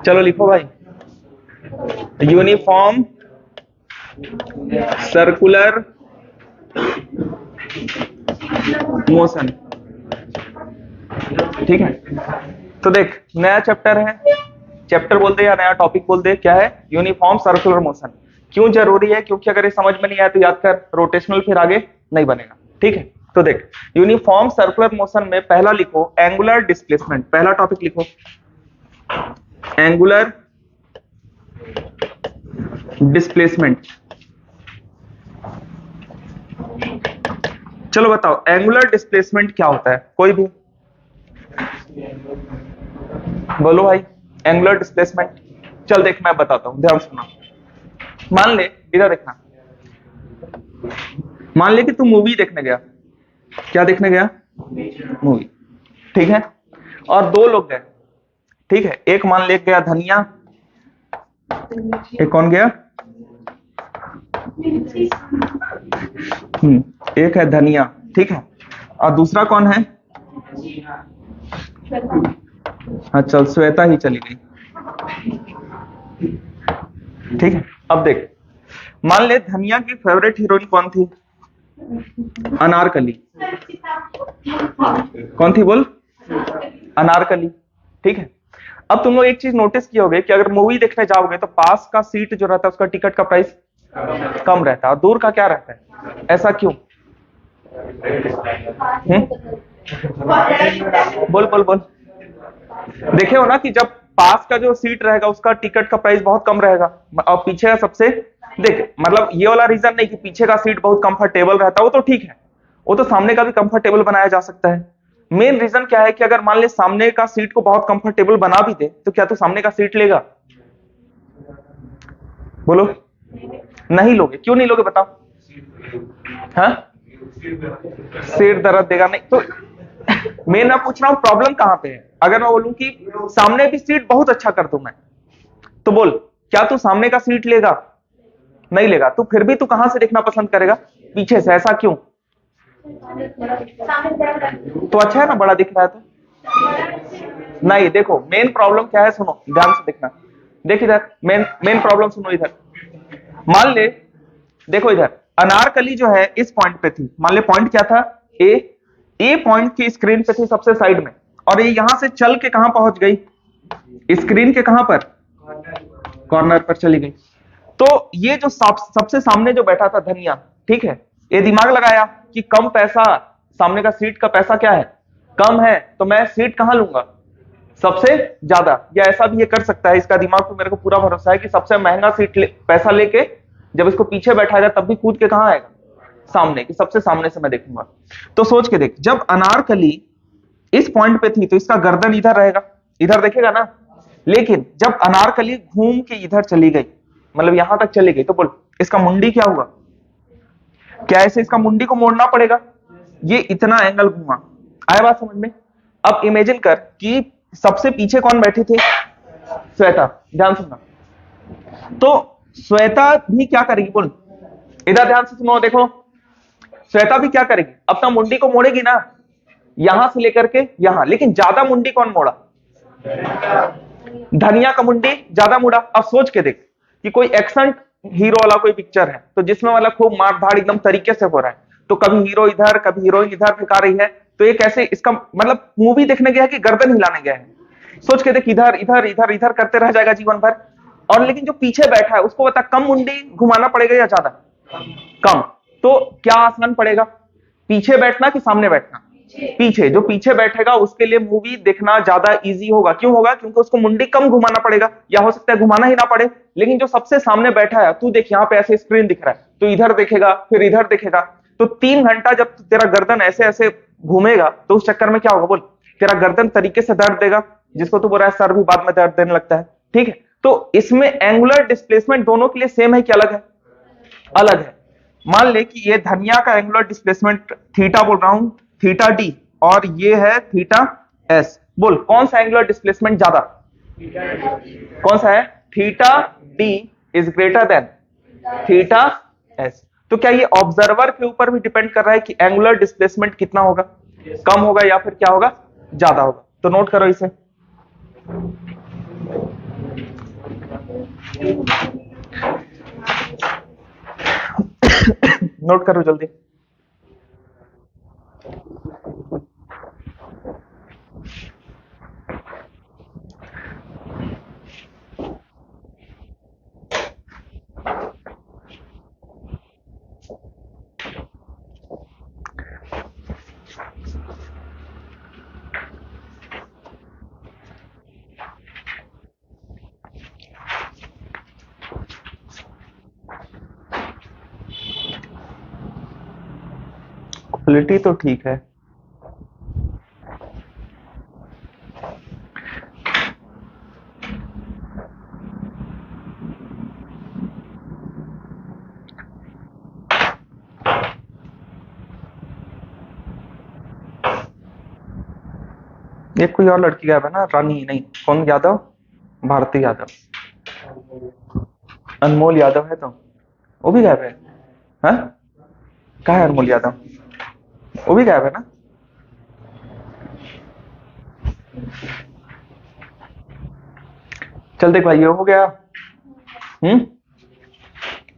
चलो लिखो भाई, यूनिफॉर्म सर्कुलर मोशन। ठीक है, तो देख नया चैप्टर है, चैप्टर बोल दे या नया टॉपिक बोल दे, क्या है? Uniform circular motion. क्यों जरूरी है? क्योंकि अगर ये समझ में नहीं आया तो याद कर, रोटेशनल फिर आगे नहीं बनेगा। ठीक है, तो देख यूनिफॉर्म सर्कुलर मोशन में पहला लिखो एंगुलर डिस्प्लेसमेंट। पहला टॉपिक लिखो एंगुलर डिस्प्लेसमेंट। चलो बताओ एंगुलर डिस्प्लेसमेंट क्या होता है, कोई भी बोलो भाई। एंगुलर डिस्प्लेसमेंट, चल देख मैं बताता हूं, ध्यान सुनना। मान ले, इधर देखना, मान ले कि तू मूवी देखने गया। क्या देखने गया? मूवी। ठीक है, और दो लोग गए। ठीक है, एक मान ले गया धनिया, एक कौन गया? एक है धनिया, ठीक है, और दूसरा कौन है? हाँ चल, श्वेता ही चली गई। ठीक है, अब देख मान ले धनिया की फेवरेट हीरोइन कौन थी? अनारकली। कौन थी बोल? अनारकली। ठीक है, अब तुम लोग एक चीज नोटिस किए होगे कि अगर मूवी देखने जाओगे तो पास का सीट जो रहता है उसका टिकट का प्राइस कम रहता है और दूर का क्या रहता है? ऐसा क्यों? बोल बोल बोल। देखे हो ना कि जब पास का जो सीट रहेगा उसका टिकट का प्राइस बहुत कम रहेगा और पीछे का सबसे, देख मतलब ये वाला रीजन नहीं कि पीछे का सीट बहुत कंफर्टेबल रहता है, वो तो ठीक है, वो तो सामने का भी कंफर्टेबल बनाया जा सकता है। मेन रीजन क्या है कि अगर मान ले सामने का सीट को बहुत कंफर्टेबल बना भी दे तो क्या तू सामने का सीट लेगा? बोलो, नहीं लोगे। क्यों नहीं लोगे बताओ? हाँ, सिर दर्द देगा नहीं तो। मैं ना पूछ रहा हूं प्रॉब्लम कहां पे है। अगर मैं बोलूं कि सामने की सीट बहुत अच्छा कर दूं मैं, तो बोल क्या तू सामने का सीट लेगा? नहीं लेगा। तो फिर भी तू कहां से देखना पसंद करेगा? पीछे से। ऐसा क्यों? तो अच्छा है ना, बड़ा दिख रहा है तो। नहीं, देखो मेन प्रॉब्लम क्या है, सुनो ध्यान से देखना। देख इधर, मेन मेन प्रॉब्लम सुनो इधर। मान ले, देखो इधर अनारकली जो है इस पॉइंट पे थी। मान ले पॉइंट क्या था? ए पॉइंट की स्क्रीन पे थी सबसे साइड में, और ये यहां से चल के कहां पहुंच गई? स्क्रीन के कहां पर? कॉर्नर पर चली गई। तो ये जो सबसे सामने जो बैठा था धनिया, ठीक है, ये दिमाग लगाया कि कम पैसा, सामने का सीट का पैसा क्या है? कम है, तो मैं सीट कहां लूंगा? सबसे ज्यादा। या ऐसा भी ये कर सकता है, इसका दिमाग पे मेरे को पूरा भरोसा है कि सबसे महंगा सीट पैसा लेके जब इसको पीछे बैठाएगा तब भी कूद के कहां आएगा? सामने, कि सबसे सामने से मैं देखूंगा। तो सोच के देख, जब अनारकली इस पॉइंट पे थी तो इसका गर्दन इधर रहेगा, इधर देखेगा ना। लेकिन जब अनारकली घूम के इधर चली गई, मतलब यहां तक चली गई, तो बोल इसका मुंडी क्या हुआ? क्या ऐसे इसका मुंडी को मोड़ना पड़ेगा? ये इतना एंगल घूमा। आया बात समझ में? अब इमेजिन कर कि सबसे पीछे कौन बैठी थी? श्वेता। ध्यान सुनना, तो श्वेता भी क्या करेगी बोल? इधर ध्यान से सुनो, देखो श्वेता भी क्या करेगी? अपना मुंडी को मोड़ेगी ना, यहां से लेकर के यहां। लेकिन ज्यादा मुंडी कौन मोड़ा? धनिया का मुंडी ज्यादा मुड़ा। अब सोच के देख कि कोई एक्शन हीरो वाला कोई पिक्चर है तो जिसमें वाला खूब मार धाड़ एकदम तरीके से हो रहा है, तो कभी हीरो इधर कभी हीरोइन इधर फेंका रही है, तो ये कैसे? इसका मतलब मूवी देखने गया है कि गर्दन हिलाने गया है? सोच के देख, इधर इधर इधर इधर करते रह जाएगा जीवन भर। और लेकिन जो पीछे बैठा है उसको बता, कम मुंडी घुमाना पड़ेगा या ज्यादा? कम। तो क्या आसान पड़ेगा, पीछे बैठना कि सामने बैठना? पीछे। जो पीछे बैठेगा उसके लिए मूवी देखना ज्यादा इजी होगा। क्यों होगा? क्योंकि उसको मुंडी कम घुमाना पड़ेगा, या हो सकता है घुमाना ही ना पड़े। लेकिन जो सबसे सामने बैठा है, तू देख यहाँ पे ऐसे स्क्रीन दिख रहा है, तो इधर देखेगा फिर इधर देखेगा, तो 3 घंटा जब तेरा गर्दन ऐसे ऐसे घूमेगा तो उस चक्कर में क्या होगा बोल? तेरा गर्दन तरीके से दर्द देगा, जिसको तू बोल रहा है सर भी बाद में दर्द देने लगता है। ठीक है, तो इसमें एंगुलर डिस्प्लेसमेंट दोनों के लिए सेम है कि अलग है? अलग है। मान ले कि ये धनिया का एंगुलर डिस्प्लेसमेंट थीटा बोल रहा हूं, थीटा डी, और ये है थीटा एस। बोल कौन सा एंगुलर डिस्प्लेसमेंट ज्यादा? कौन सा है? Theta D is greater than theta S. तो क्या ये ऑब्जर्वर के ऊपर भी डिपेंड कर रहा है कि एंगुलर डिस्प्लेसमेंट कितना होगा? कम होगा या फिर क्या होगा? ज्यादा होगा? तो नोट करो इसे। नोट करो जल्दी। क्वालिटी तो ठीक है, ये कोई और लड़की गायब है ना, रानी नहीं, कौन यादव, भारती यादव, अनमोल यादव है तो वो भी गायब है। हाँ कहाँ है अनमोल यादव, वो भी गायब है ना। चल देख भाई ये हो गया।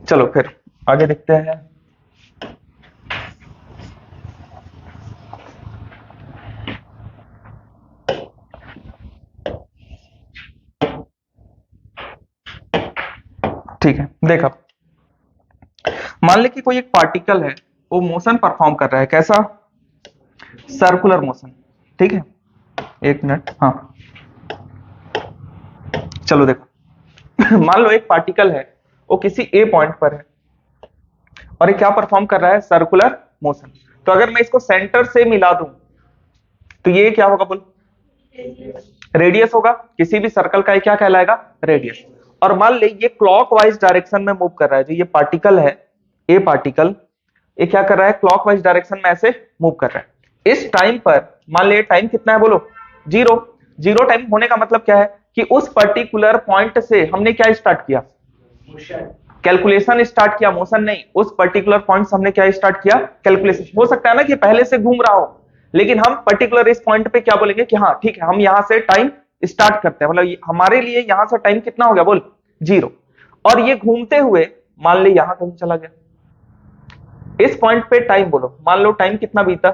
चलो फिर आगे देखते हैं। ठीक है देख, अब मान ले कि कोई एक पार्टिकल है, वो मोशन परफॉर्म कर रहा है, कैसा, सर्कुलर मोशन। ठीक है, एक मिनट, हाँ चलो देखो मान लो एक पार्टिकल है, वो किसी ए पॉइंट पर है और ये क्या परफॉर्म कर रहा है, सर्कुलर मोशन। तो अगर मैं इसको सेंटर से मिला दूं तो ये क्या होगा बोल, रेडियस होगा। किसी भी सर्कल का ये क्या कहलाएगा, रेडियस। और मान ले ये क्लॉकवाइज डायरेक्शन में मूव कर रहा है, जो ये पार्टिकल है, ए पार्टिकल, ये क्या कर रहा है, क्लॉकवाइज डायरेक्शन में ऐसे मूव कर रहा है। इस टाइम पर मान ले टाइम कितना है बोलो, जीरो। जीरो टाइम होने का मतलब क्या है कि उस पर्टिकुलर पॉइंट से हमने क्या स्टार्ट किया, कैलकुलेशन स्टार्ट किया, मोशन नहीं। उस पर्टिकुलर पॉइंट से हमने क्या स्टार्ट किया, कैलकुलेशन। हो सकता है ना कि पहले से घूम रहा हो, लेकिन हम पर्टिकुलर इस पॉइंट पे क्या बोलेंगे कि हाँ ठीक है, हम यहां से टाइम स्टार्ट करते हैं, मतलब हमारे लिए यहां से टाइम कितना हो गया बोल, जीरो। और ये घूमते हुए मान ले यहां कहीं चला गया। इस पॉइंट पे टाइम बोलो, मान लो टाइम कितना बीता,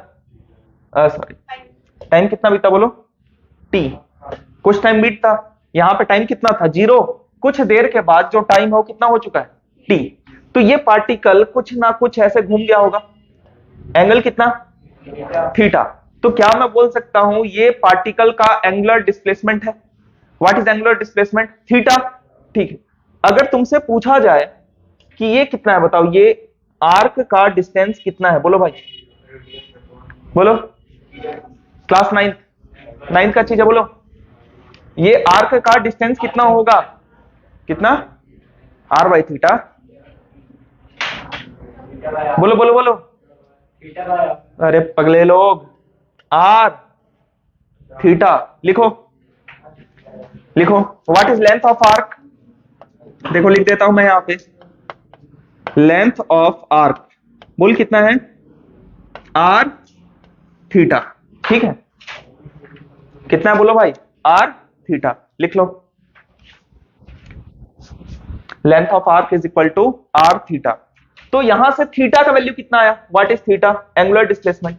सॉरी टाइम कितना बीता बोलो, टी। कुछ टाइम बीता, यहां पे टाइम कितना था, जीरो। कुछ देर के बाद जो टाइम हो कितना हो चुका है, टी। तो ये पार्टिकल कुछ ना कुछ ऐसे घूम गया होगा, एंगल कितना, थीटा। तो क्या मैं बोल सकता हूं ये पार्टिकल का एंगुलर डिस्प्लेसमेंट है। What is angular displacement, theta. ठीक है, अगर तुमसे पूछा जाए कि ये कितना है बताओ, ये आर्क का डिस्टेंस कितना है, बोलो भाई, बोलो, क्लास नाइन्थ का चीज है, बोलो ये आर्क का डिस्टेंस कितना होगा, कितना, आर बाई थीटा। बोलो बोलो बोलो, अरे पगले लोग, आर थीटा लिखो, लिखो। What is length of arc, देखो लिख देता हूं मैं यहां पे, लेंथ ऑफ आर्क बोल कितना है, आर थीटा। ठीक है, कितना है बोलो भाई, आर थीटा, लिख लो। Length of arc is equal to R theta. तो यहां से थीटा का वैल्यू कितना आया, what is theta, angular displacement.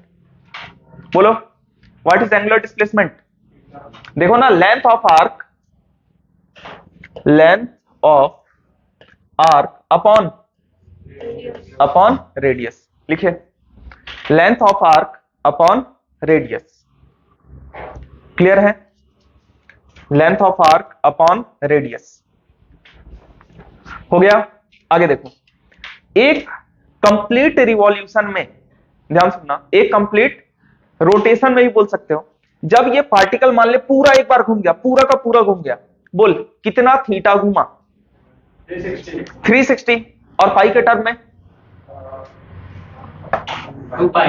बोलो व्हाट इज एंगुलर डिस्प्लेसमेंट। देखो ना, length of arc, length of arc upon upon radius, लिखे, length of arc upon radius. Clear है, length of arc upon radius हो गया। आगे देखो, एक कंप्लीट रिवॉल्यूशन में, ध्यान सुनना, एक कंप्लीट रोटेशन में भी बोल सकते हो, जब ये पार्टिकल मान ले पूरा एक बार घूम गया, पूरा का पूरा घूम गया, बोल कितना थीटा घूमा, 360। और पाई के टर्म में 2 पाई।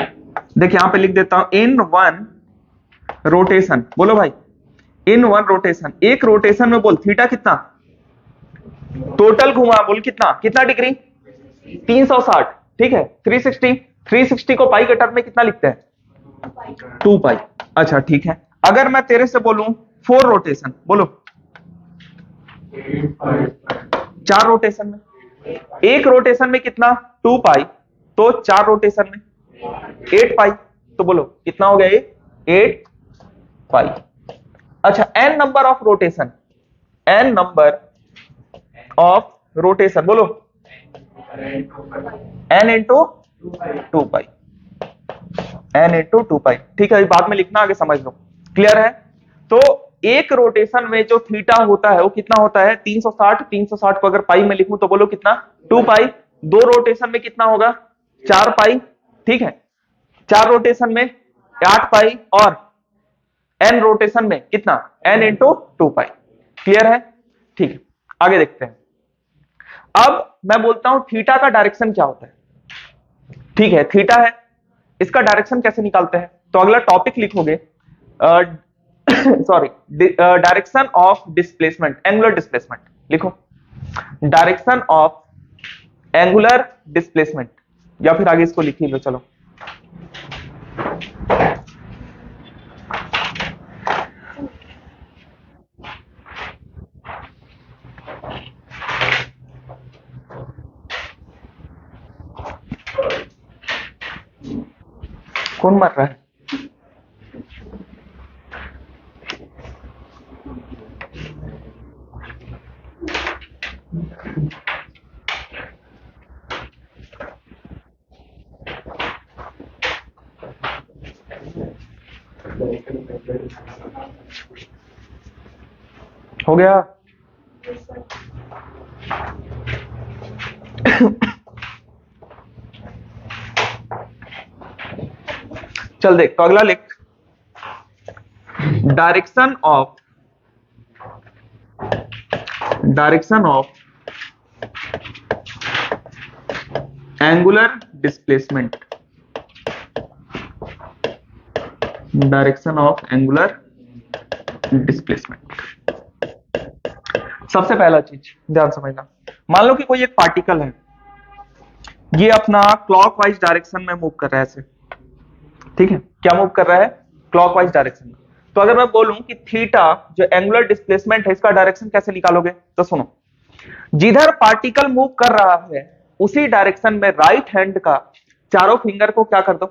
देखिए यहां पे लिख देता हूं, इन वन रोटेशन, बोलो भाई, इन वन रोटेशन, एक रोटेशन में बोल थीटा कितना, टोटल घुमा बोल कितना, कितना डिग्री, 360। ठीक है, 360 को पाई के टर्म में कितना लिखते हैं, 2 पाई। अच्छा ठीक है, अगर मैं तेरे से बोलूं 4 रोटेशन, बोलो 4 रोटेशन में, एक रोटेशन में कितना 2 पाई, तो 4 रोटेशन में 8 पाई, तो बोलो कितना हो गया ये 8 पाई। अच्छा n number of rotation, n number of rotation, बोलो n इंटू 2 पाई, n इंटू 2 पाई। ठीक है, बाद में लिखना, आगे समझ लो, क्लियर है। तो एक रोटेशन में जो थीटा होता है वो कितना होता है 360, 360 को अगर पाई में लिखूं तो बोलो कितना 2 पाई। दो रोटेशन में कितना होगा 4 पाई, ठीक है, 4 रोटेशन में 8 पाई, और n रोटेशन में कितना n इंटू 2 पाई। क्लियर है, ठीक है, आगे देखते हैं। अब मैं बोलता हूं थीटा का डायरेक्शन क्या होता है। ठीक है, थीटा है, इसका डायरेक्शन कैसे निकालते हैं, तो अगला टॉपिक लिखोगे sorry, direction of displacement, angular displacement लिखो, डायरेक्शन ऑफ एंगुलर डिस्प्लेसमेंट, या फिर आगे इसको लिख ही लो, चलो कौन मर रहा है। हो गया चल देख, तो अगला लिख, direction of angular displacement, direction of angular displacement. सबसे पहला चीज ध्यान समझना, मान लो कि कोई एक पार्टिकल है, ये अपना क्लॉकवाइज डायरेक्शन में मूव कर रहा है ऐसे, ठीक है, क्या मूव कर रहा है क्लॉकवाइज डायरेक्शन में। तो अगर मैं बोलूं कि थीटा जो एंगुलर डिस्प्लेसमेंट है इसका डायरेक्शन कैसे निकालोगे, तो सुनो, जिधर पार्टिकल मूव कर रहा है उसी डायरेक्शन में राइट हैंड का चारों फिंगर को क्या कर दो,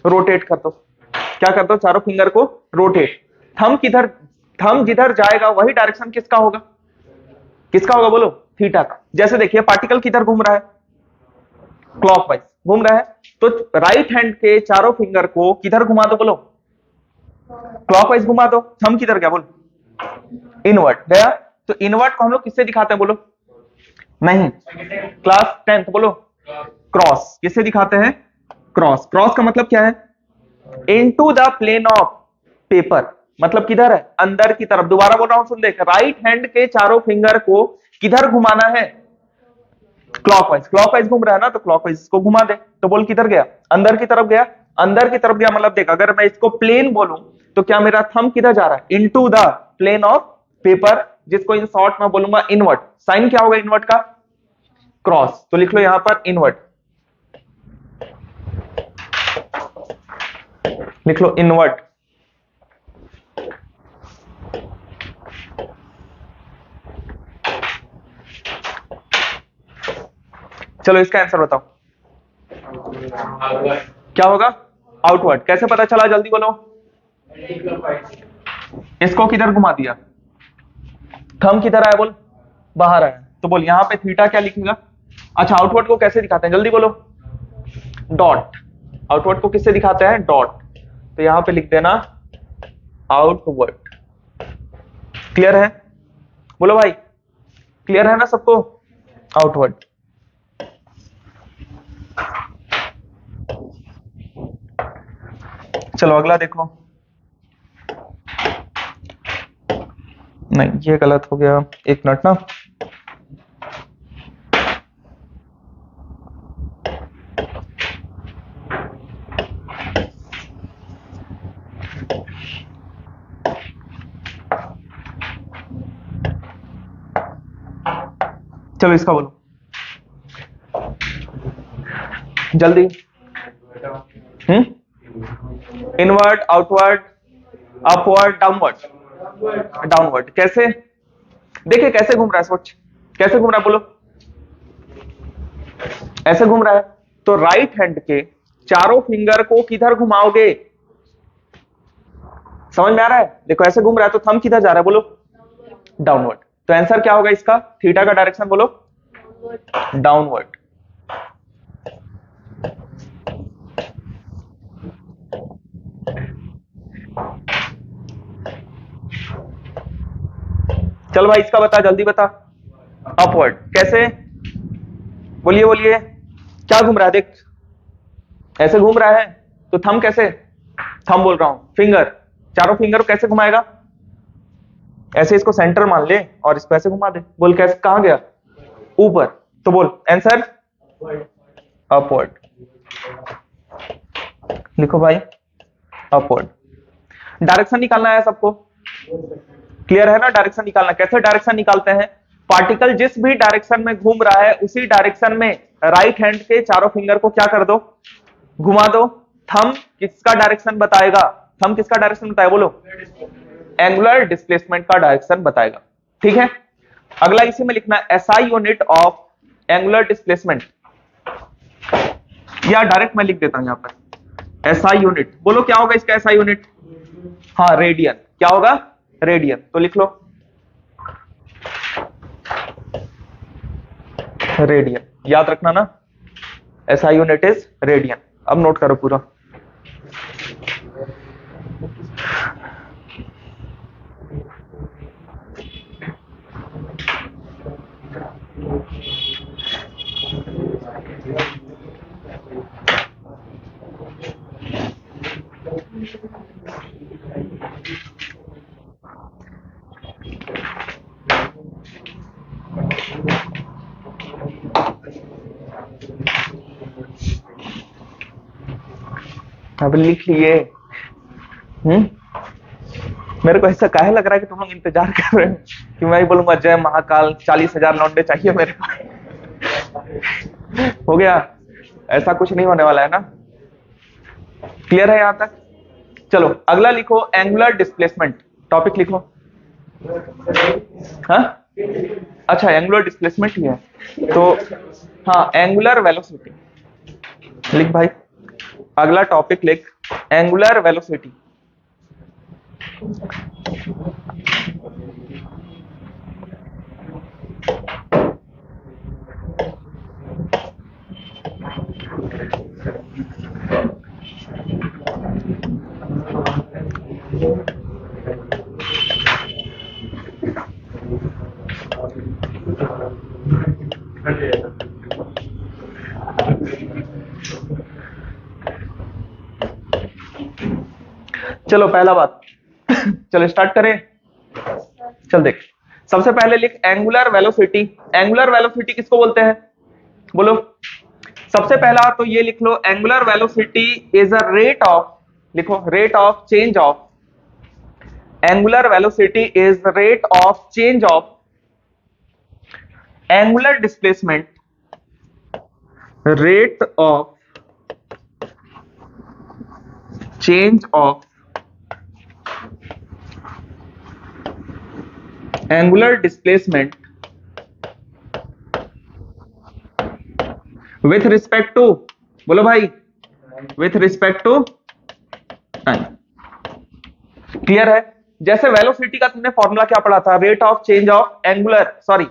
रोटेट कर दो। क्या कर दो, चारों फिंगर को रोटेट। थंब जिधर जाएगा वही डायरेक्शन किसका होगा, किसका होगा बोलो, थीटा का। जैसे देखिए पार्टिकल किधर घूम रहा है, क्लॉकवाइज घूम रहा है, तो राइट हैंड के चारों फिंगर को किधर घुमा दो, बोलो क्लॉकवाइज घुमा दो। थंब किधर गया, बोलो इनवर्ट गया। तो इनवर्ट को हम लोग किससे दिखाते हैं, बोलो नहीं, क्लास 10th बोलो क्रॉस, किससे दिखाते हैं, क्रॉस। क्रॉस का मतलब क्या है, into the plane of paper, मतलब किधर है, अंदर की तरफ। दोबारा बोल रहा हूं, सुन देख, राइट हैंड के चारों फिंगर को किधर घुमाना है, क्लॉकवाइज। क्लॉकवाइज घूम रहा है ना, तो क्लॉकवाइज को घुमा दे। तो बोल किधर गया, अंदर की तरफ गया। अंदर की तरफ गया मतलब देख, अगर मैं इसको प्लेन बोलूं तो क्या मेरा थंब किधर जा रहा है, into the plane of paper, जिसको इन शॉर्ट में बोलूंगा इनवर्ट। साइन क्या होगा इनवर्ट का, क्रॉस। तो लिख लो यहां पर इनवर्ट, लिख लो इनवर्ट। चलो इसका आंसर बताओ क्या होगा, आउटवर्ड। कैसे पता चला, जल्दी बोलो। इसको किधर घुमा दिया, थंब किधर आया, बोल बाहर आया। तो बोल यहां पे थीटा क्या लिखेगा। अच्छा आउटवर्ड को कैसे दिखाते हैं, जल्दी बोलो, डॉट। आउटवर्ड को किससे दिखाते हैं, डॉट। तो यहां पे लिख देना आउटवर्ड। क्लियर है, बोलो भाई क्लियर है ना सबको, आउटवर्ड। चलो अगला देखो, नहीं ये गलत हो गया, एक मिनट ना। चलो इसका बोलो जल्दी। Inward, outward, upward, downward. Downward. कैसे? देखिए कैसे घूम रहा है, सोच कैसे घूम रहा है, बोलो। ऐसे घूम रहा है, तो राइट हैंड के चारों फिंगर को किधर घुमाओगे? समझ में आ रहा है? देखो ऐसे घूम रहा है, तो थंब किधर जा रहा है, बोलो डाउनवर्ड। तो आंसर क्या होगा इसका? थीटा का डायरेक्शन बोलो डाउनवर्ड। चल भाई इसका बता, जल्दी बता। अपवर्ड। कैसे? बोलिए बोलिए, क्या घूम रहा है? देख ऐसे घूम रहा है, तो थंब कैसे? थंब बोल रहा हूं, फिंगर, चारों फिंगर को कैसे घुमाएगा? ऐसे इसको सेंटर मान ले और इसको ऐसे घुमा दे। बोल कैसे, कहां गया? ऊपर। तो बोल आंसर अपवर्ड। लिखो भाई अपवर्ड। डायरेक्शन निकालना है सबको, क्लियर है ना? डायरेक्शन निकालना, कैसे डायरेक्शन निकालते हैं? पार्टिकल जिस भी डायरेक्शन में घूम रहा है उसी डायरेक्शन में राइट हैंड के चारों फिंगर को क्या कर दो? घुमा दो। थंब किसका डायरेक्शन बताएगा? थंब किसका डायरेक्शन बताएगा, बोलो? एंगुलर डिस्प्लेसमेंट का डायरेक्शन बताएगा। ठीक है, अगला इसी में लिखना SI unit of angular displacement, या डायरेक्ट मैं लिख देता हूं यहां पर एसआई यूनिट। बोलो क्या होगा इसका एसआई यूनिट? हाँ रेडियन। क्या होगा? रेडियन। तो लिख लो रेडियन, याद रखना ना, एसआई यूनिट इज रेडियन। अब नोट करो पूरा। अब लिख लिए। मेरे को ऐसा काहे लग रहा है कि तुम लोग इंतजार कर रहे हो कि मैं बोलूंगा जय महाकाल 40,000 लौंडे चाहिए मेरे को। हो गया? ऐसा कुछ नहीं होने वाला है ना, क्लियर है यहां तक? चलो अगला लिखो एंगुलर डिस्प्लेसमेंट। टॉपिक लिखो। हाँ अच्छा, एंगुलर डिस्प्लेसमेंट ही है तो हाँ, एंगुलर वेलोसिटी लिख भाई। अगला टॉपिक लिख एंगुलर वेलोसिटी। चलो पहला बात चलो स्टार्ट करें। चल देख, सबसे पहले लिख एंगुलर वेलोसिटी। एंगुलर वेलोसिटी किसको बोलते हैं, बोलो? सबसे पहला तो ये लिख लो, angular velocity is a rate of, लिखो rate of change of, angular velocity is the rate of change of angular displacement, rate of change of angular displacement with respect to, बोलो भाई, with respect to time. Clear है? जैसे velocity का तुमने formula क्या पढ़ा था, rate of change of angular sorry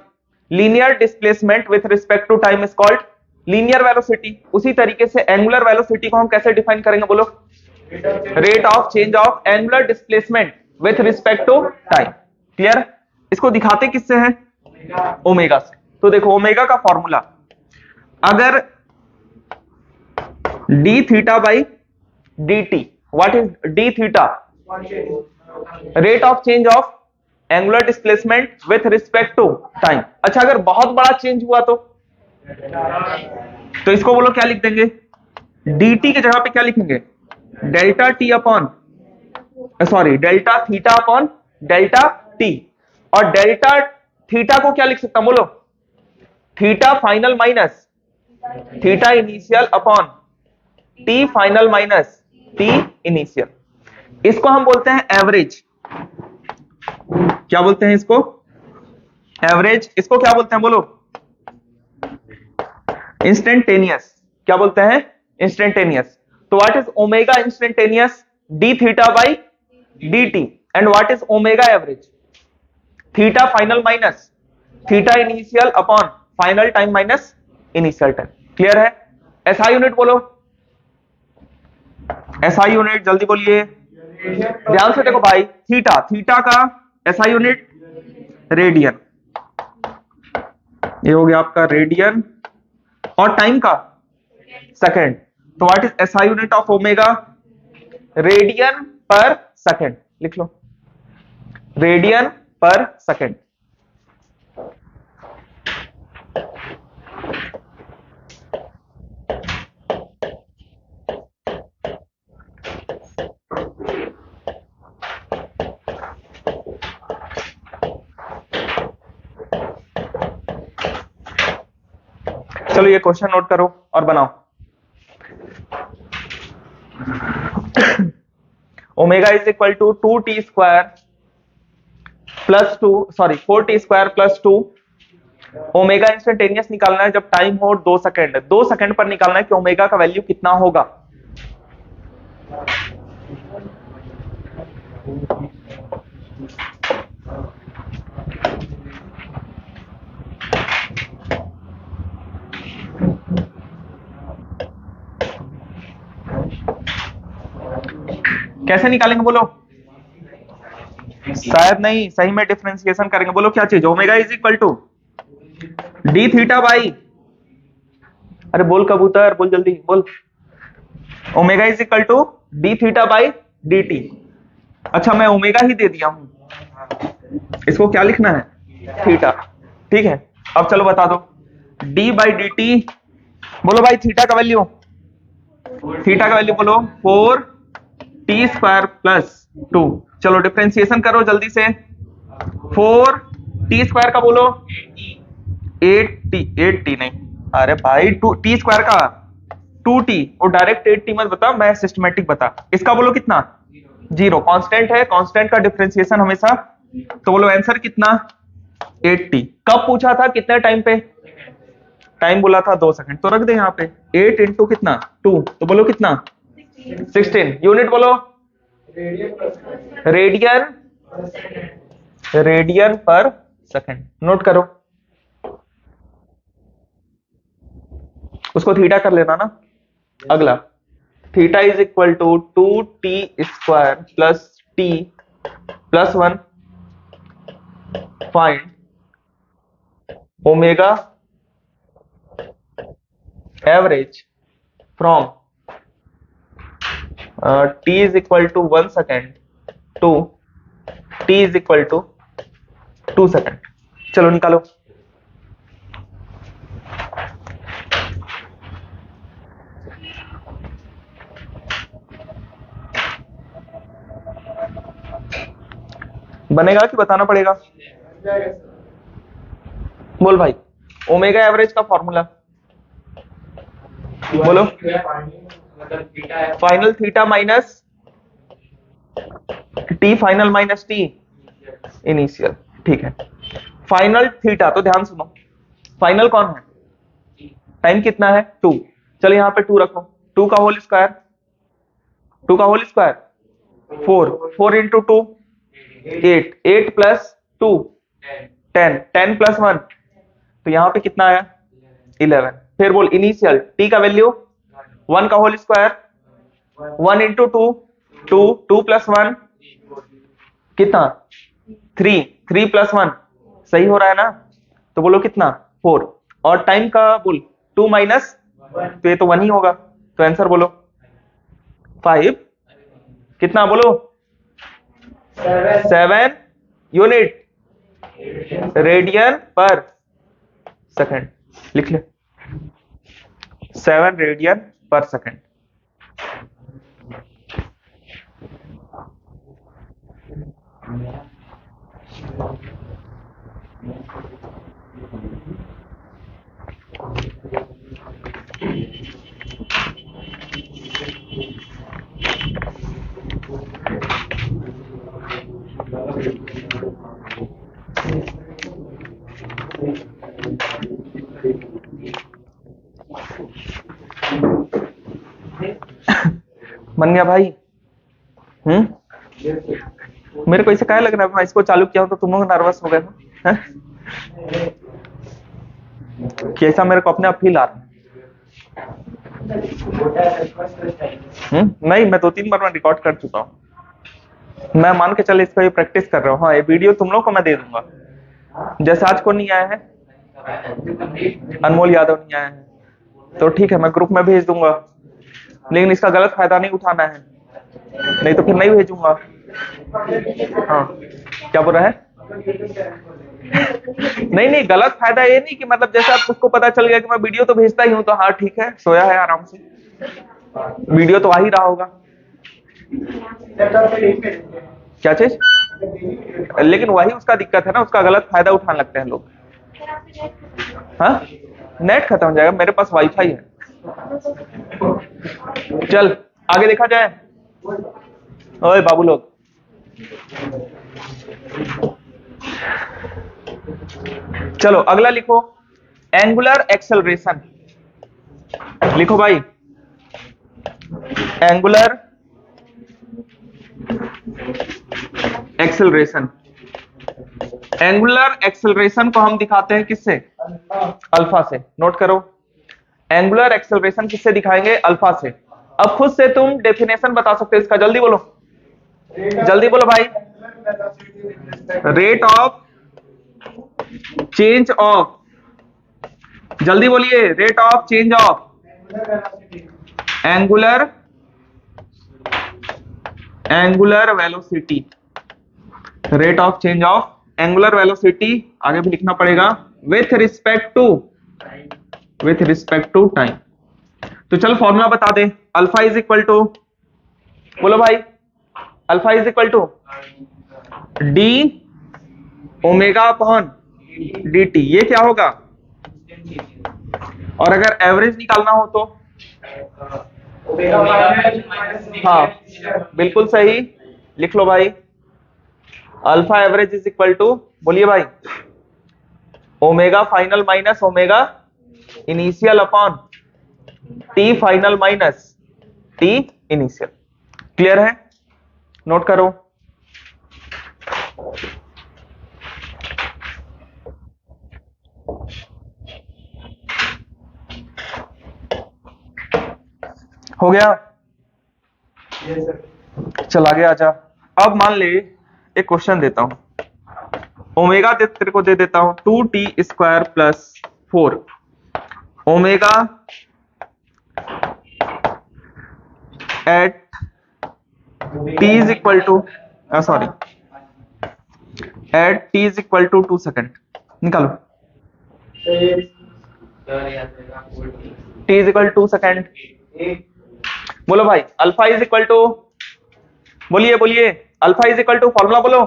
linear displacement with respect to time is called linear velocity. उसी तरीके से एंगुलर वेलोसिटी को हम कैसे डिफाइन करेंगे, बोलो? Rate of change of angular displacement with respect to time. Clear? इसको दिखाते किससे हैं? ओमेगा से। तो देखो ओमेगा का फॉर्मूला, अगर d theta by d t, what is d theta? Rate of change of angular displacement with respect to time. अच्छा अगर बहुत बड़ा चेंज हुआ तो इसको बोलो क्या लिख देंगे? dt की जगह पे क्या लिखेंगे? Delta T upon sorry delta theta upon delta T. और डेल्टा थीटा को क्या लिख सकता हूं, बोलो? Theta final minus theta initial upon t final minus t initial. इसको हम बोलते हैं एवरेज। क्या बोलते हैं इसको? एवरेज। इसको क्या बोलते हैं बोलो? इंस्टेंटेनियस। क्या बोलते हैं? इंस्टेंटेनियस। तो what is omega instantaneous? D theta by d T. And what is omega average? Theta final minus theta initial upon final time minus initial time. Clear है? एसआई यूनिट बोलो। एसआई यूनिट जल्दी बोलिए। ध्यान से देखो भाई, theta, theta का SI unit radian. ये हो गया आपका रेडियन। और टाइम का सेकंड। तो what is SI unit of omega? Radian per second. लिख लो, रेडियन पर सेकंड। चलो ये क्वेश्चन नोट करो और बनाओ। Omega is equal to 2t square plus 4t square plus 2। Omega instantaneous निकालना है जब टाइम हो 2 सेकंड। 2 सेकंड पर निकालना है कि ओमेगा का वैल्यू कितना होगा। कैसे निकालेंगे बोलो? शायद नहीं, सही में डिफरेंशिएशन करेंगे। बोलो क्या चीज? Omega is equal to d theta by, अरे बोल कबूतर, बोल जल्दी बोल। Omega is equal to d theta by d t. अच्छा मैं ओमेगा ही दे दिया हूं, इसको क्या लिखना है? थीटा। ठीक है, अब चलो बता दो। D by d T. बोलो भाई थीटा का वैल्यू, थीटा का वैल्यू बोलो 4t स्क्वायर प्लस 2। चलो डिफरेंशिएशन करो जल्दी से। 4t स्क्वायर का बोलो 8t नहीं, अरे भाई 2t स्क्वायर का 2t। वो डायरेक्ट 8t मत बता, मैं सिस्टमेटिक बता। इसका बोलो कितना? 0। कांस्टेंट है, कांस्टेंट का डिफरेंशिएशन हमेशा। तो बोलो आंसर कितना? 8t। कब पूछा था? कितने टाइम पे? टाइम बोला था 2 सेकंड, तो रख दे यहाँ पे 8 इंटू कितना 2। तो बोलो कितना? 16। यूनिट बोलो? Radian, radian per second. Note करो, उसको थीटा कर लेना ना। अगला theta is equal to 2t square plus t plus 1। Find omega average from t is equal to 1 second to t is equal to 2 second। चलो निकालो। बनेगा कि बताना पड़ेगा? बोल भाई, ओमेगा एवरेज का फॉर्मूला बोलो। Final theta minus T final minus t initial. ठीक है, फाइनल थीटा। तो ध्यान सुनो, फाइनल कौन है? टाइम कितना है? 2। चलो यहाँ पे 2 रखो। 2 का होल स्क्वायर, 2 का whole square 4। 4 into 2 8। 8 plus 2 10। 10 plus 1, तो यहाँ पे कितना आया? 11। फिर बोल इनिशियल टी का वैल्यू 1 का होल स्क्वायर 1 इंटू 2 2। 2 प्लस 1 कितना? 3। 3 प्लस 1 सही हो रहा है ना? तो बोलो कितना? 4। और टाइम का बोल 2 माइनस, तो ये तो 1 ही होगा। तो आंसर बोलो 5। कितना बोलो? 7 यूनिट रेडियन पर सेकंड। लिख ले, 7 रेडियन पर सेकंड। बन गया भाई? मेरे को ऐसे क्या लग रहा है, मैं इसको चालू किया हूं तो तुम लोग नर्वस हो गए हो, हैं? कि ऐसा मेरे को अपने आप फील आ रहा है। नहीं, मैं 2-3 बार मैं रिकॉर्ड कर चुका हूँ। मैं मान के चले इसका ये प्रैक्टिस कर रहा हूँ। हाँ, ये वीडियो तुम लोग को मैं दे दूंगा। जैसे आज को नहीं आया है, अनमोल यादव नहीं आया है, तो ठीक है, मैं ग्रुप में भेज दूंगा, लेकिन इसका गलत फायदा नहीं उठाना है, नहीं तो फिर नहीं भेजूंगा। हाँ, क्या बोल रहा है? नहीं, गलत फायदा ये नहीं कि मतलब जैसे आप उसको पता चल गया कि मैं वीडियो तो भेजता ही हूँ, तो हाँ ठीक है, सोया है आराम से, वीडियो तो आ ही रहा होगा। क्या चीज? लेकिन वही उसका दिक्कत है ना, उसका गलत फायदा उठाने लगते हैं लोग। हाँ, नेट खत्म हो जाएगा, मेरे पास वाईफाई है। चल आगे देखा जाए। ओए बाबू लोग, चलो अगला लिखो, एंगुलर एक्सेलरेशन। लिखो भाई, एंगुलर एक्सेलरेशन। एंगुलर एक्सेलरेशन को हम दिखाते हैं किससे? अल्फा से। नोट करो, एंगुलर एक्सेलरेशन किससे दिखाएंगे? अल्फा से। अब खुद से तुम डेफिनेशन बता सकते हो इसका, जल्दी बोलो, जल्दी बोलो भाई। रेट ऑफ चेंज ऑफ, जल्दी बोलिए, rate of change of angular velocity. Rate of change of angular velocity, आगे भी लिखना पड़ेगा, विथ रिस्पेक्ट टू टाइम। तो चल फॉर्मूला बता दे, अल्फा इज इक्वल टू, बोलो भाई, alpha is equal to d omega upon d t. ये क्या होगा? और अगर एवरेज निकालना हो तो? हाँ बिल्कुल सही, लिख लो भाई, alpha average is equal to, बोलिए भाई, omega final minus omega initial upon t final minus t initial. Clear है? नोट करो। हो गया? चल आगे आजा। अब मान ले एक क्वेश्चन देता हूं, ओमेगा तेरे को दे देता हूं 2t² plus 4 omega at t is equal to, sorry, at t is equal to 2 second. निकालो, t is equal to 2 second. बोलो भाई, अल्फा इज इक्वल टू, बोलिए बोलिए, alpha is equal to, formula बोलो।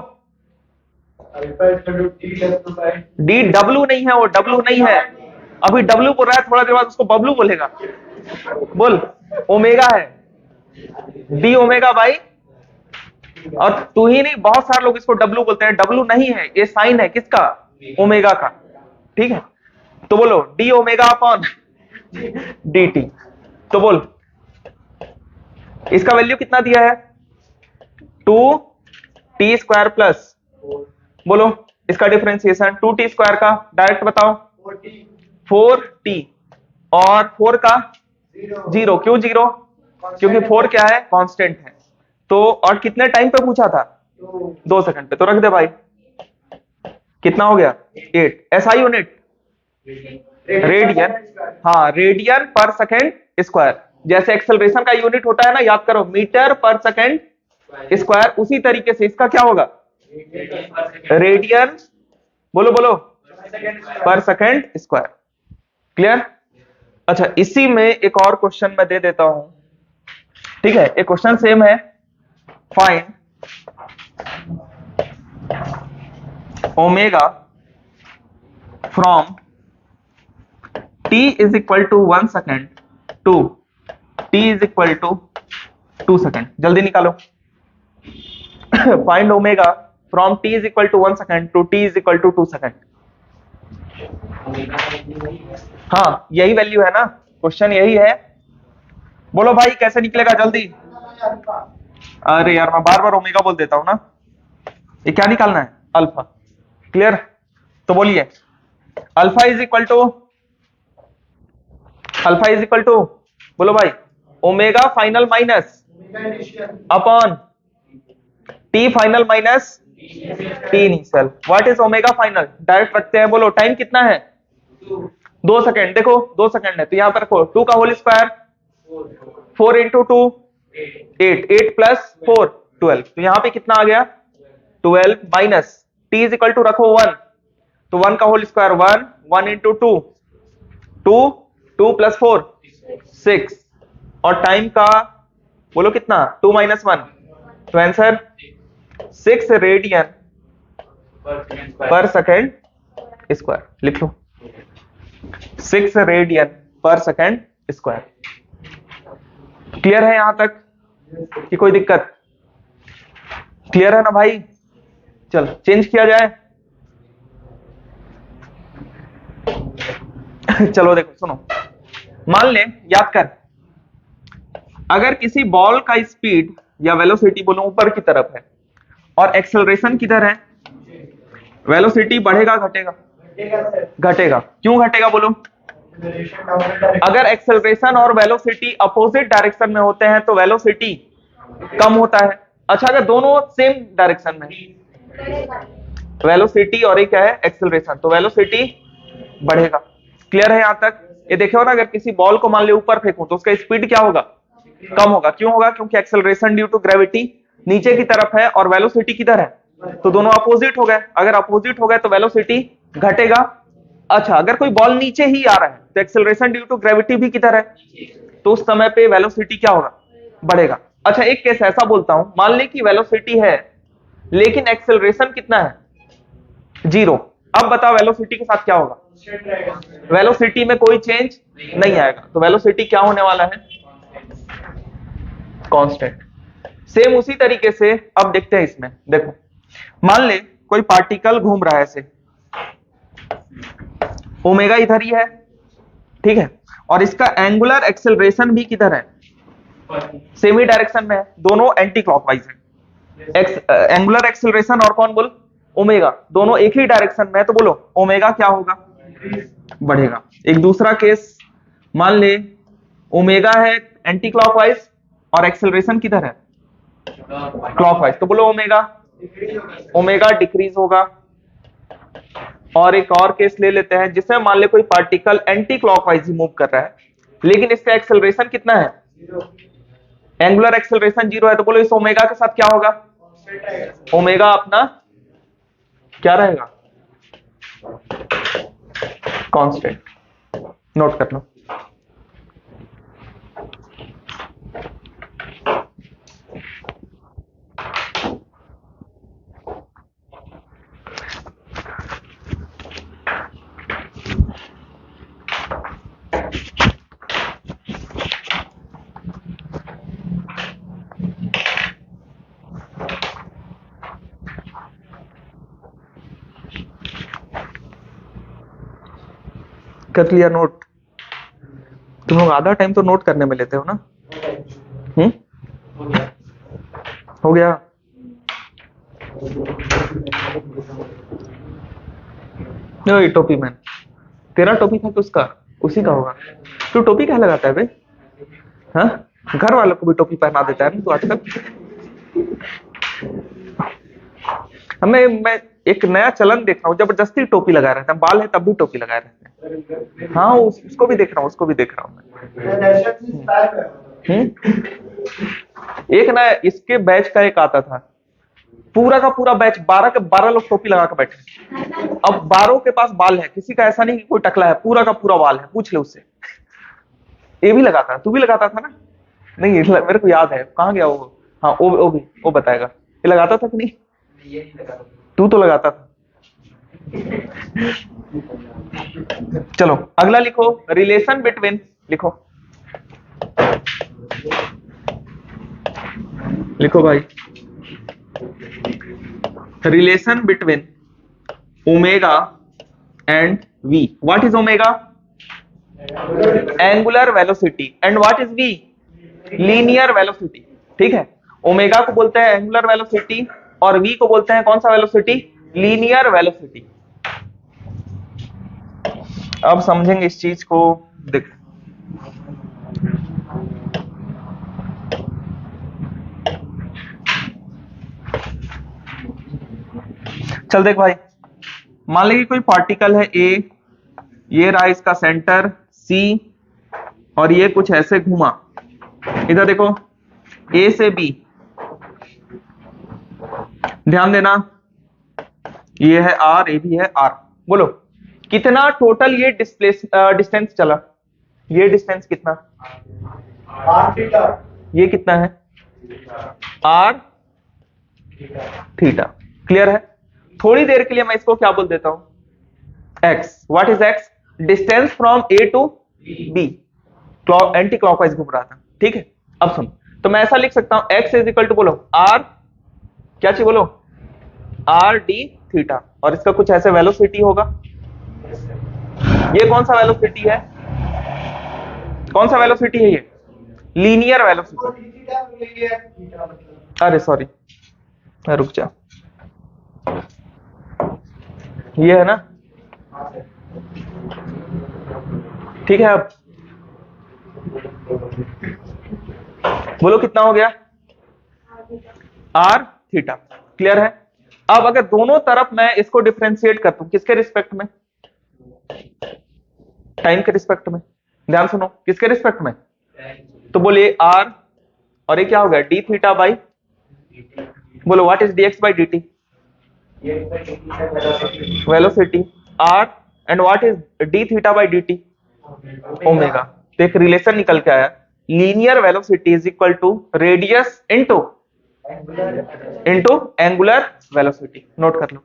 डी डब्ल्यू नहीं है, वो W नहीं है, अभी डब्ल्यू बोल रहा है, थोड़ा देर बाद उसको बब्लू बोलेगा। बोल, ओमेगा है, डी ओमेगा भाई, और तू ही नहीं, बहुत सारे लोग इसको डब्ल्यू बोलते हैं, डब्ल्यू नहीं है, ये साइन है किसका? ओमेगा का। ठीक है, तो बोलो D omega upon d T. तो बोल, इसका वैल्यू कितना दिया है? 2t² प्लस, बोलो इसका डिफरेंशिएशन 2t² का डायरेक्ट बताओ, 4t, और 4 का 0। क्यों 0? क्योंकि 4 क्या है? कांस्टेंट है। तो और कितने टाइम पे पूछा था? 2 सेकंड पे, तो रख दे भाई। कितना हो गया? 8। एसआई यूनिट रेडियन, हाँ रेडियन पर सेकेंड स्क्वायर। जैसे एक्सेलरेशन का यूनिट होता है ना, याद करो, मीटर पर सेकेंड स्क्वायर, उसी तरीके से इसका क्या होगा? रेडियन, बोलो बोलो, पर सेकेंड स्क्वायर। क्लियर? अच्छा, इसी में एक और क्वेश्चन मैं दे देता हूं, ठीक है, एक क्वेश्चन सेम है, find omega from t is equal to 1 second to t is equal to 2 second. जल्दी निकालो, find omega from t is equal to 1 second to t is equal to 2 second. हाँ यही वैल्यू है ना, question यही है। बोलो भाई कैसे निकलेगा जल्दी। अरे यार मैं बार बार ओमेगा बोल देता हूं ना। ये क्या निकालना है, अल्फा। क्लियर, तो बोलिए alpha is equal to, alpha is equal to, बोलो भाई omega final minus upon t final minus t initial. What is omega final, direct रखते हैं। बोलो टाइम कितना है, 2 सेकेंड। देखो 2 सेकेंड है तो यहां पर रखो 2 का होल स्क्वायर, 4 इंटू 2 8, 8 प्लस 4 12, तो यहां पे कितना आ गया 12 minus t is equal to रखो 1, तो 1 का होल स्क्वायर 1, 1 इंटू 2 2, 2 प्लस 4 6, और टाइम का बोलो कितना 2 माइनस 1, तो आंसर 6 रेडियन पर सेकेंड स्क्वायर। लिख लो 6 रेडियन पर सेकेंड स्क्वायर। क्लियर है यहां तक कि कोई दिक्कत, क्लियर है ना भाई। चल चेंज किया जाए। चलो देखो सुनो, मान ले, याद कर, अगर किसी बॉल का स्पीड या वेलोसिटी बोलो ऊपर की तरफ है और एक्सेलरेशन किधर है, वेलोसिटी बढ़ेगा घटेगा, घटेगा। क्यों घटेगा बोलो, अगर एक्सेलरेशन और वेलोसिटी अपोजिट डायरेक्शन में होते हैं तो वेलोसिटी कम होता है। अच्छा अगर दोनों सेम डायरेक्शन में, वेलोसिटी और एक है एक्सेलरेशन, तो वेलोसिटी बढ़ेगा। क्लियर है यहां तक। ये देखो ना, अगर किसी बॉल को मान लो ऊपर फेंकूं तो उसका स्पीड क्या होगा, कम होगा। क्यों होगा, क्योंकि एक्सेलरेशन ड्यू टू ग्रेविटी नीचे की तरफ है और वेलोसिटी किधर है, तो दोनों अपोजिट हो गए। अगर अपोजिट हो गए तो वेलोसिटी घटेगा। अच्छा अगर कोई बॉल नीचे ही आ रहा है तो एक्सेलरेशन ड्यू टू ग्रेविटी भी किधर है, तो उस समय पे वेलोसिटी क्या होगा, बढ़ेगा। अच्छा एक केस ऐसा बोलता हूं, मान ले कि वेलोसिटी है लेकिन एक्सेलरेशन कितना है, 0। अब बताओ वेलोसिटी के साथ क्या होगा, वेलोसिटी में कोई चेंज नहीं आएगा, तो वेलोसिटी क्या होने वाला है, कांस्टेंट। सेम उसी तरीके से अब देखते हैं इसमें। देखो मान ले कोई पार्टिकल घूम रहा है ऐसे, ओमेगा इधर ही है, ठीक है, और इसका एंगुलर एक्सेलरेशन भी किधर है, सेम ही डायरेक्शन में है, दोनों एंटी क्लॉकवाइज है। एंगुलर एक्सेलरेशन और कौन बोल, ओमेगा, दोनों एक ही डायरेक्शन में है, तो बोलो ओमेगा क्या होगा, बढ़ेगा। एक दूसरा केस, मान ले ओमेगा है एंटी क्लॉकवाइज और एक्सेलरेशन किधर है, क्लॉकवाइज, तो बोलो ओमेगा, ओमेगा डिक्रीज होगा। और एक और केस ले लेते हैं जिसमें मान ले कोई पार्टिकल एंटी क्लॉकवाइज ही मूव कर रहा है लेकिन इसका एक्सेलरेशन कितना है, एंगुलर एक्सेलरेशन 0 है, तो बोलो इस ओमेगा के साथ क्या होगा, ओमेगा अपना क्या रहेगा, कांस्टेंट। नोट कर लो। कर लिया नोट, तुम लोग आधा टाइम तो नोट करने में लेते हो ना। हो गया। ये टोपी मैन, तेरा टोपी था कि उसका, उसी का होगा। तू टोपी क्या लगाता है बे, हाँ घर वालों को भी टोपी पहना देता है ना तू आजकल। मैं एक नया चलन देख रहा हूँ, जबरदस्ती टोपी लगा रहता है, बाल है तब भी टोपी लगाए रहते हैं। हाँ उसको भी देख रहा हूँ, उसको भी देख रहा हूँ मैं। एक ना इसके बैच का एक आता था, पूरा का पूरा बैच 12 के 12 लोग टोपी लगा के बैठे। अब 12 के पास बाल है, किसी का ऐसा नहीं कि कोई टकला है, पूरा का पूरा बाल है, पूछ ले उससे। ये भी लगाता, तू भी लगाता था ना, नहीं मेरे को याद है, कहाँ गया वो, हाँ वो भी वो बताएगा, ये लगाता था कि नहीं, तू तो लगाता था। चलो अगला लिखो, रिलेशन बिटवीन, लिखो लिखो भाई, relation between omega and v. What is omega? Angular velocity. And what is v? Linear velocity. ठीक है, ओमेगा को बोलते हैं एंगुलर वेलोसिटी और v को बोलते हैं कौन सा वेलोसिटी? Linear velocity. अब समझेंगे इस चीज को। देख, चल देख भाई, मान लीजिए कोई पार्टिकल है ए, ये रहा इसका सेंटर सी, और ये कुछ ऐसे घूमा। इधर देखो, ए से बी, ध्यान देना, ये है आर, ये भी है आर। बोलो कितना टोटल ये डिस्टेंस चला? ये डिस्टेंस कितना? R theta. ये कितना है? Are theta. क्लियर है? थोड़ी देर के लिए मैं इसको क्या बोल देता हूं? X. What is X? Distance from A to B. Anti clockwise घूम रहा था, ठीक है। अब सुन, तो मैं ऐसा लिख सकता हूं, एक्स इज इक्वल टू, बोलो आर, क्या चाहिए बोलो? आर डी थीटा, और इसका कुछ ऐसे वेलोसिटी होगा। ये कौन सा वेलोसिटी है? कौन सा वेलोसिटी है ये? Linear velocity. अरे सॉरी, रुक जा, ये है ना, ठीक है। अब बोलो कितना हो गया? Are theta. क्लियर है? अब अगर दोनों तरफ मैं इसको डिफरेंशिएट करता हूं, किसके रिस्पेक्ट में? टाइम के रिस्पेक्ट में। ध्यान सुनो, किसके रिस्पेक्ट में? तो बोलिए आर, और ये क्या हो गया? डी थीटा बाई, बोलो what is dx by dt? Velocity R, and what is d theta by dt? Omega. तो एक रिलेशन निकल के आया, linear velocity is equal to radius into angular velocity. Note कर लो।